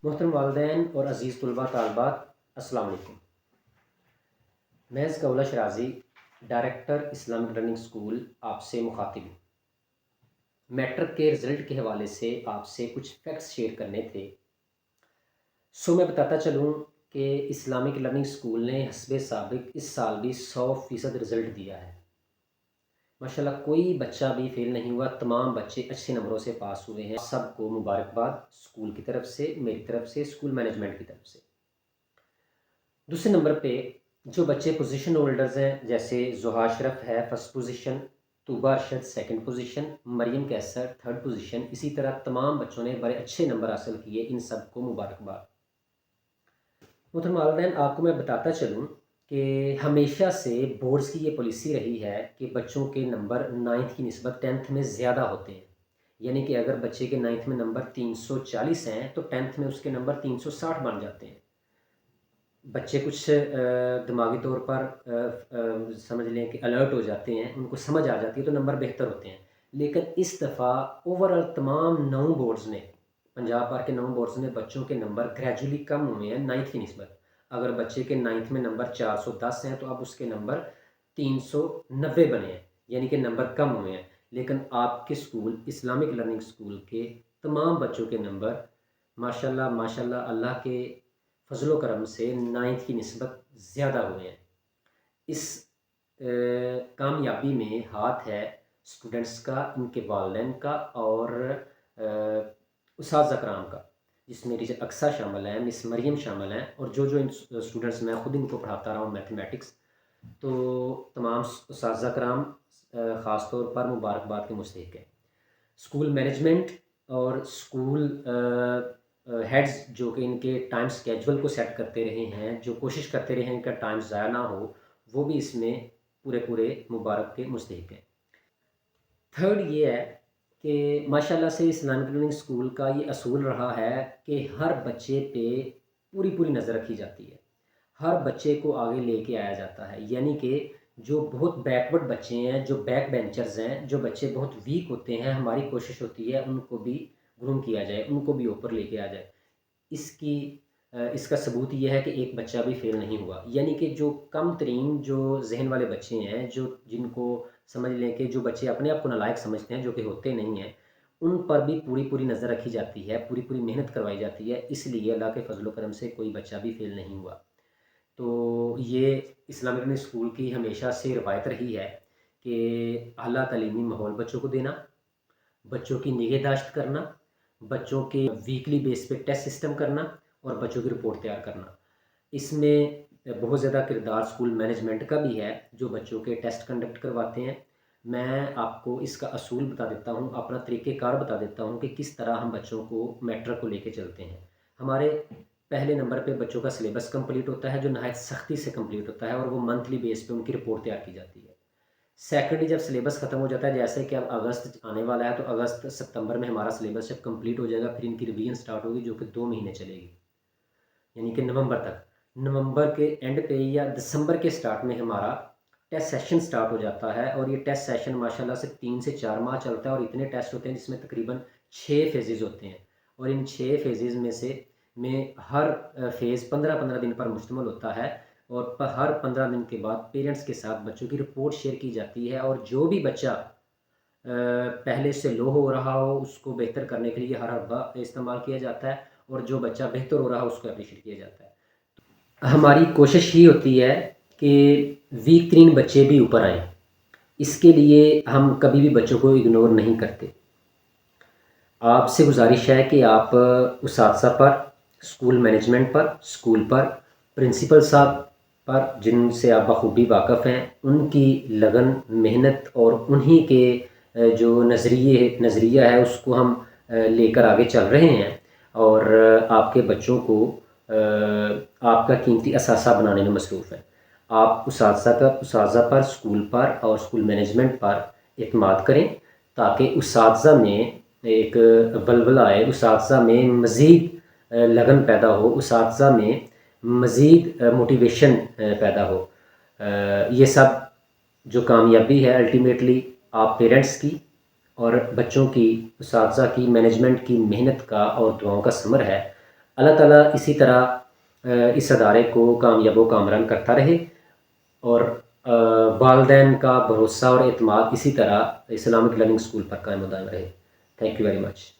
محترم والدین اور عزیز طلباء طالبات، السلام علیکم۔ میں ذکاءاللہ شرازی، ڈائریکٹر اسلامک لرننگ اسکول آپ سے مخاطب ہوں۔ میٹرک کے رزلٹ کے حوالے سے آپ سے کچھ فیکٹس شیئر کرنے تھے۔ میں بتاتا چلوں کہ اسلامک لرننگ اسکول نے حسب سابق اس سال بھی 100% رزلٹ دیا ہے۔ ماشاءاللہ کوئی بچہ بھی فیل نہیں ہوا، تمام بچے اچھے نمبروں سے پاس ہوئے ہیں۔ سب کو مبارکباد اسکول کی طرف سے، میری طرف سے، اسکول مینجمنٹ کی طرف سے۔ دوسرے نمبر پہ جو بچے پوزیشن ہولڈرز ہیں، جیسے زحا اشرف ہے first position, Tooba Arshad second position, Maryam Qaiser third position, اسی طرح تمام بچوں نے بڑے اچھے نمبر حاصل کیے، ان سب کو مبارکباد۔ محترم والدین، آپ کو میں بتاتا چلوں کہ ہمیشہ سے بورڈز کی یہ پالیسی رہی ہے کہ بچوں کے نمبر 9th کی نسبت 10th میں زیادہ ہوتے ہیں، یعنی کہ اگر بچے کے 9th میں نمبر 340 ہیں تو 10th میں اس کے نمبر 360 بن جاتے ہیں۔ بچے کچھ دماغی طور پر سمجھ لیں کہ الرٹ ہو جاتے ہیں، ان کو سمجھ آ جاتی ہے تو نمبر بہتر ہوتے ہیں۔ لیکن اس دفعہ اوورآل تمام 9 بورڈز نے، پنجاب بار کے 9 بورڈز میں بچوں کے نمبر گریجولی کم ہوئے ہیں 9th کی نسبت۔ اگر بچے کے 9th میں نمبر 410 ہیں تو اب اس کے نمبر 390 بنے ہیں، یعنی کہ نمبر کم ہوئے ہیں۔ لیکن آپ کے اسکول اسلامک لرننگ اسکول کے تمام بچوں کے نمبر ماشاءاللہ ماشاءاللہ اللہ کے فضل و کرم سے 9th کی نسبت زیادہ ہوئے ہیں۔ اس کامیابی میں ہاتھ ہے اسٹوڈنٹس کا، ان کے والدین کا اور اساتذہ کرام کا، جس میں ٹیچر اقصیٰ شامل ہیں، مس مریم شامل ہیں، اور جو اسٹوڈنٹس میں خود ان کو پڑھاتا رہا ہوں میتھمیٹکس، تو تمام اساتذہ کرام خاص طور پر مبارکباد کے مستحق ہیں۔ اسکول مینجمنٹ اور اسکول ہیڈز جو کہ ان کے ٹائم سکیجول کو سیٹ کرتے رہے ہیں، جو کوشش کرتے رہے ہیں ان کا ٹائم ضائع نہ ہو، وہ بھی اس میں پورے مبارک کے مستحق ہیں۔ تھرڈ یہ ہے کہ ماشاءاللہ سے اسلامک لرننگ اسکول کا یہ اصول رہا ہے کہ ہر بچے پہ پوری نظر رکھی جاتی ہے، ہر بچے کو آگے لے کے آیا جاتا ہے، یعنی کہ جو بہت بیکورڈ بچے ہیں، جو بیک بینچرز ہیں، جو بچے بہت ویک ہوتے ہیں، ہماری کوشش ہوتی ہے ان کو بھی گروم کیا جائے، ان کو بھی اوپر لے کے آ جائے۔ اس کا ثبوت یہ ہے کہ ایک بچہ بھی فیل نہیں ہوا، یعنی کہ جو کم ترین جو ذہن والے بچے ہیں، جن کو سمجھ لیں کہ جو بچے اپنے آپ کو نالائق سمجھتے ہیں، جو کہ ہوتے نہیں ہیں، ان پر بھی پوری نظر رکھی جاتی ہے، پوری محنت کروائی جاتی ہے۔ اس لیے اللہ کے فضل و کرم سے کوئی بچہ بھی فیل نہیں ہوا۔ تو یہ اسلامک لرننگ اسکول کی ہمیشہ سے روایت رہی ہے کہ اعلیٰ تعلیمی ماحول بچوں کو دینا، بچوں کی نگہداشت کرنا، بچوں کے ویکلی بیس پہ ٹیسٹ سسٹم کرنا اور بچوں کی رپورٹ تیار کرنا۔ اس میں بہت زیادہ کردار اسکول مینجمنٹ کا بھی ہے، جو بچوں کے ٹیسٹ کنڈکٹ کرواتے ہیں۔ میں آپ کو اس کا اصول بتا دیتا ہوں، اپنا طریقہ کار بتا دیتا ہوں کہ کس طرح ہم بچوں کو میٹرک کو لے کے چلتے ہیں۔ ہمارے پہلے نمبر پہ بچوں کا سلیبس کمپلیٹ ہوتا ہے، جو نہایت سختی سے کمپلیٹ ہوتا ہے، اور وہ منتھلی بیس پہ ان کی رپورٹ تیار کی جاتی ہے۔ سیکنڈلی جب سلیبس ختم ہو جاتا ہے، جیسے کہ اب اگست آنے والا ہے، تو اگست ستمبر میں ہمارا سلیبس جب کمپلیٹ ہو جائے گا، پھر ان کی ریویژن سٹارٹ ہوگی، جو کہ 2 مہینے چلے گی، یعنی کہ نومبر تک۔ نومبر کے اینڈ پہ یا دسمبر کے سٹارٹ میں ہمارا ٹیسٹ سیشن سٹارٹ ہو جاتا ہے، اور یہ ٹیسٹ سیشن ماشاءاللہ سے 3 سے 4 ماہ چلتا ہے، اور اتنے ٹیسٹ ہوتے ہیں جس میں تقریباً 6 فیزز ہوتے ہیں، اور ان 6 فیزز میں ہر فیز 15 دن پر مشتمل ہوتا ہے، اور ہر 15 دن کے بعد پیرنٹس کے ساتھ بچوں کی رپورٹ شیئر کی جاتی ہے، اور جو بھی بچہ پہلے سے لو ہو رہا ہو اس کو بہتر کرنے کے لیے ہر حربہ استعمال کیا جاتا ہے، اور جو بچہ بہتر ہو رہا ہو اس کو اپریشیٹ کیا جاتا ہے۔ ہماری کوشش یہ ہوتی ہے کہ ویک ترین بچے بھی اوپر آئیں، اس کے لیے ہم کبھی بھی بچوں کو اگنور نہیں کرتے۔ آپ سے گزارش ہے کہ آپ اساتذہ پر، اسکول مینجمنٹ پر، اسکول پر، پرنسپل صاحب پر، جن سے آپ بخوبی واقف ہیں، ان کی لگن، محنت اور انہی کے جو نظریہ ہے اس کو ہم لے کر آگے چل رہے ہیں، اور آپ کے بچوں کو آپ کا قیمتی اثاثہ بنانے میں مصروف ہیں۔ آپ اساتذہ پر، اسکول پر اور اسکول مینجمنٹ پر اعتماد کریں، تاکہ اساتذہ میں ایک ولولہ آئے، اساتذہ میں مزید لگن پیدا ہو، اساتذہ میں مزید موٹیویشن پیدا ہو۔ یہ سب جو کامیابی ہے الٹیمیٹلی آپ پیرنٹس کی اور بچوں کی، اساتذہ کی، مینجمنٹ کی محنت کا اور دعاؤں کا ثمر ہے۔ اللہ تعالیٰ اسی طرح اس ادارے کو کامیاب و کامران کرتا رہے، اور والدین کا بھروسہ اور اعتماد اسی طرح اسلامک لرننگ اسکول پر قائم و دائم رہے۔ Thank you very much.